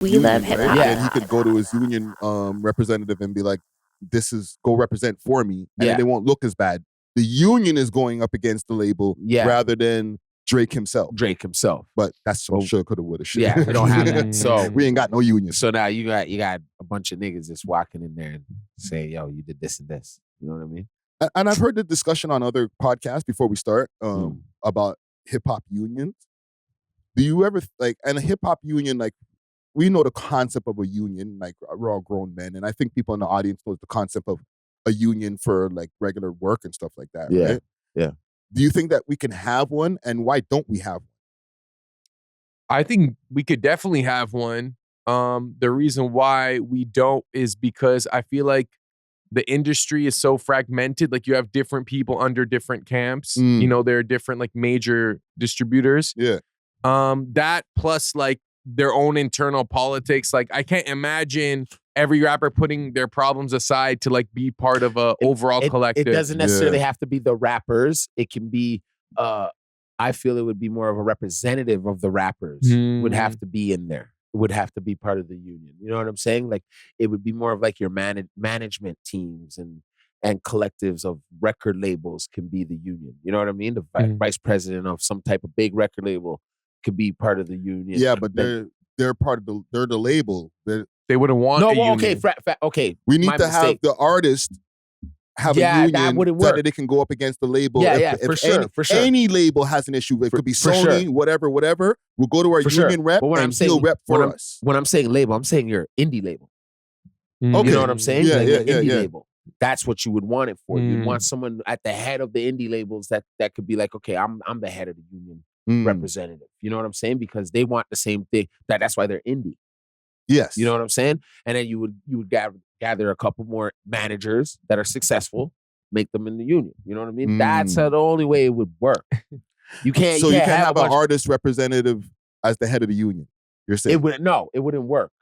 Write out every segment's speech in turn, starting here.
We love hip hop. And he could go to his union representative and be like, go represent for me. And then they won't look as bad. The union is going up against the label rather than Drake himself. But that's some should, coulda, woulda, shit. Yeah, we don't have that. So we ain't got no union. So now you got a bunch of niggas just walking in there and saying, yo, you did this and this. You know what I mean? And I've heard the discussion on other podcasts before we start about hip hop unions. Do you ever and a hip hop union, like, we know the concept of a union, like we're all grown men, and I think people in the audience know the concept of a union for like regular work and stuff like that, right? Yeah. Do you think that we can have one, and why don't we have one? I think we could definitely have one. The reason why we don't is because I feel like the industry is so fragmented. Like, you have different people under different camps. You know, there are different like major distributors. Yeah. That plus like their own internal politics. Like, I can't imagine every rapper putting their problems aside to like be part of a overall collective. It doesn't necessarily have to be the rappers. It can be, I feel it would be more of a representative of the rappers would have to be in there. It would have to be part of the union. You know what I'm saying? Like, it would be more of like your management teams and collectives of record labels can be the union. You know what I mean? The vice president of some type of big record label could be part of the union. Yeah, but they're part of they're the label. They wouldn't want a union. Okay. We need to have the artist have a union that wouldn't work. that they can go up against the label. For sure. Any label has an issue. It could be Sony, whatever. We'll go to our union rep and he'll rep for us. When I'm saying label, I'm saying your indie label. Okay. You know what I'm saying? Yeah, indie label. That's what you would want it for. You'd want someone at the head of the indie labels that could be like, okay, I'm the head of the union representative. You know what I'm saying? Because they want the same thing. That's why they're indie. Yes. You know what I'm saying? And then you would gather a couple more managers that are successful, make them in the union. You know what I mean? That's the only way it would work. You can't. So you can't have an artist representative as the head of the union. You're saying it wouldn't work.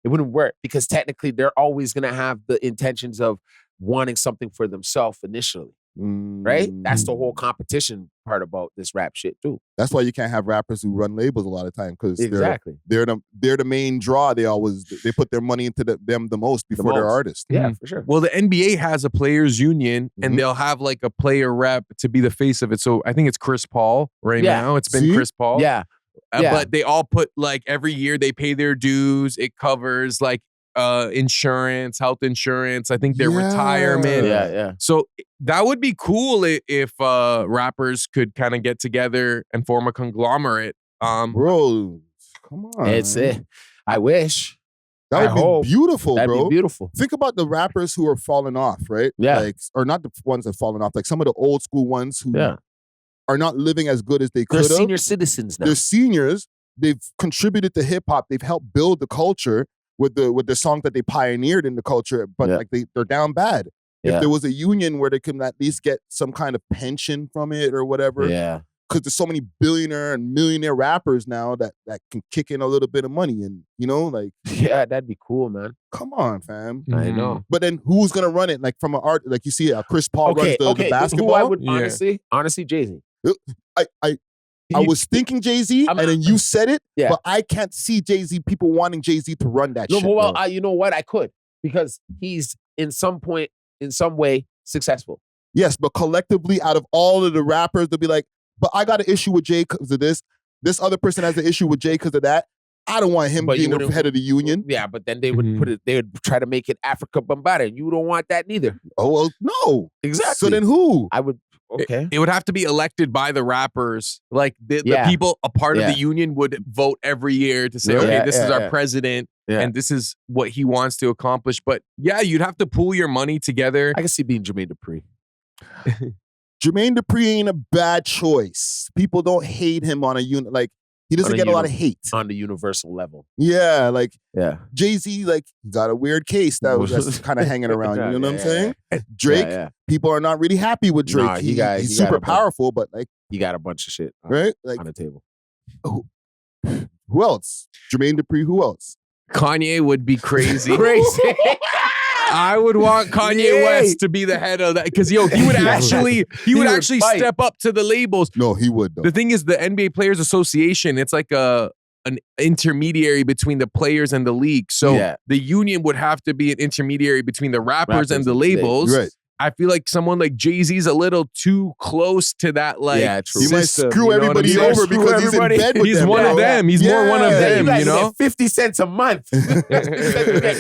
It wouldn't work because technically they're always going to have the intentions of wanting something for themselves initially. Right? That's the whole competition part about this rap shit too. That's why you can't have rappers who run labels a lot of time because they're the main draw. They put their money into them the most before their artists. Yeah, for sure. Well, the NBA has a players union and they'll have like a player rep to be the face of it. So I think it's Chris Paul now. It's been Chris Paul. Yeah. But they all put like every year they pay their dues. It covers like insurance, health insurance. I think their retirement. Yeah. So that would be cool if rappers could kind of get together and form a conglomerate. Bro, come on. It's it. I wish. That would be beautiful, bro. That'd be beautiful. Think about the rappers who are falling off, right? Yeah. Like, or not the ones that are falling off, like some of the old school ones who are not living as good as they could have. They're senior citizens now. They're seniors. They've contributed to hip hop. They've helped build the culture with the songs that they pioneered in the culture, but like they're down bad. Yeah. If there was a union where they can at least get some kind of pension from it or whatever. Yeah. Because there's so many billionaire and millionaire rappers now that can kick in a little bit of money and, like. Yeah, that'd be cool, man. Come on, fam. I know. But then who's going to run it? Like from an art, like you see Chris Paul runs the basketball. Who I would honestly, Jay-Z. I was thinking Jay-Z, and then you said it, Yeah. but I can't see Jay-Z, people wanting Jay-Z to run that shit. Well, you know what? I could, because he's in some way successful. Yes, but collectively, out of all of the rappers, they'll be like, but I got an issue with Jay because of this. This other person has an issue with Jay because of that. I don't want him being the head of the union. Yeah, but then they would put it, they would try to make it Africa Bambaataa. You don't want that neither. Oh, well, no. Exactly. So then who? I would, okay. It would have to be elected by the rappers. Like the people, a part of the union would vote every year to say, okay, this is our president and this is what he wants to accomplish. But yeah, you'd have to pool your money together. I can see being Jermaine Dupri. Jermaine Dupri ain't a bad choice. People don't hate him on a unit. Like, he doesn't get a lot of hate. On the universal level. Yeah, like Jay-Z, like, he got a weird case that's kind of hanging around. You know what I'm saying? Drake, people are not really happy with Drake. Nah, he's super powerful, but like, he got a bunch of shit right? Like, on the table. Who else? Jermaine Dupri, who else? Kanye would be crazy. I would want Kanye West to be the head of that because he would actually step up to the labels. No, he would though. The thing is, the NBA Players Association, it's like a an intermediary between the players and the league. So the union would have to be an intermediary between the rappers and the labels. Right. I feel like someone like Jay-Z's a little too close to that, like, true. You might system, screw you know everybody what I'm saying? over because he's in bed with He's them. one bro. of them. He's more one of them, You you know? get 50 cents a month.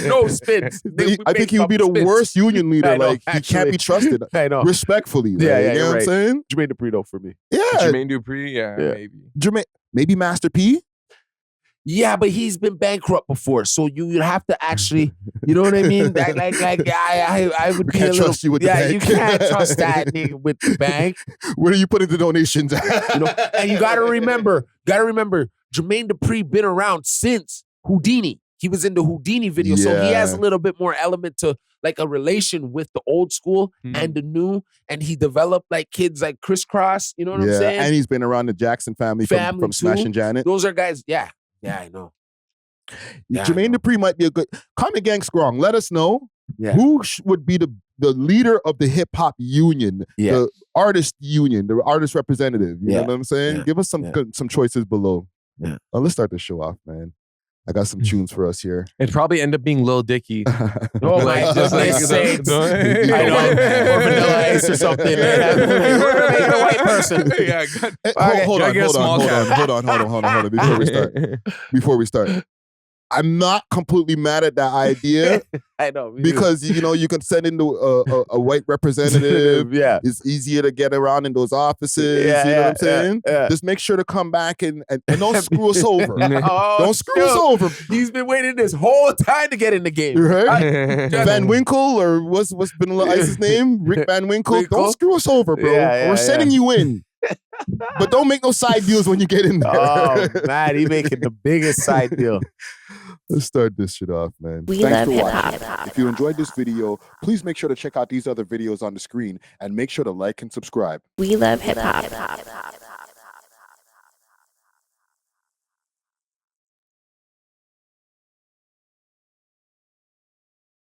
No spins. I think he would be the worst union leader. I know, Like, he can't be trusted. I know. Respectfully. Like, Yeah, you know you're what I'm right. saying? Jermaine Dupri though for me. Yeah. Jermaine Dupri, maybe. Maybe Master P? Yeah, but he's been bankrupt before, so you have to actually, you know what I mean? I would be can't a little. trust you with the bank. You can't trust that nigga with the bank. Where are you putting the donations at? You know, and you gotta remember, Jermaine Dupri been around since Houdini. He was in the Houdini video, so he has a little bit more element to like a relation with the old school and the new, and he developed like kids like Crisscross. You know what I'm saying? And he's been around the Jackson family from too. Smashing Janet. Those are guys. Yeah, I know. Jermaine Dupri might be a good. Comment Gang Strong. Let us know who would be the leader of the hip hop union, the artist union, the artist representative. You know what I'm saying? Yeah. Give us some choices below. Yeah. Let's start the show off, man. I got some tunes for us here. It'd probably end up being Lil Dicky. Oh my Just like- goodness sakes. I know. Or Vanilla Ice or something. We're a white person. Yeah, Hold gotta get a small cap. on. Before we start. I'm not completely mad at that idea. I know. Because, you know, you can send in a white representative. It's easier to get around in those offices. You know what I'm saying? Just make sure to come back and don't screw us over. Don't screw us over. He's been waiting this whole time to get in the game. Right? Van Winkle, or what's Vanilla Ice's name? Rick Van Winkle. Don't screw us over, bro. We're sending you in. But don't make no side deals when you get in there. Oh, man, he making the biggest side deal. Let's start this shit off, man. We love hip hop. If you enjoyed this video, please make sure to check out these other videos on the screen and make sure to like and subscribe. We love hip hop.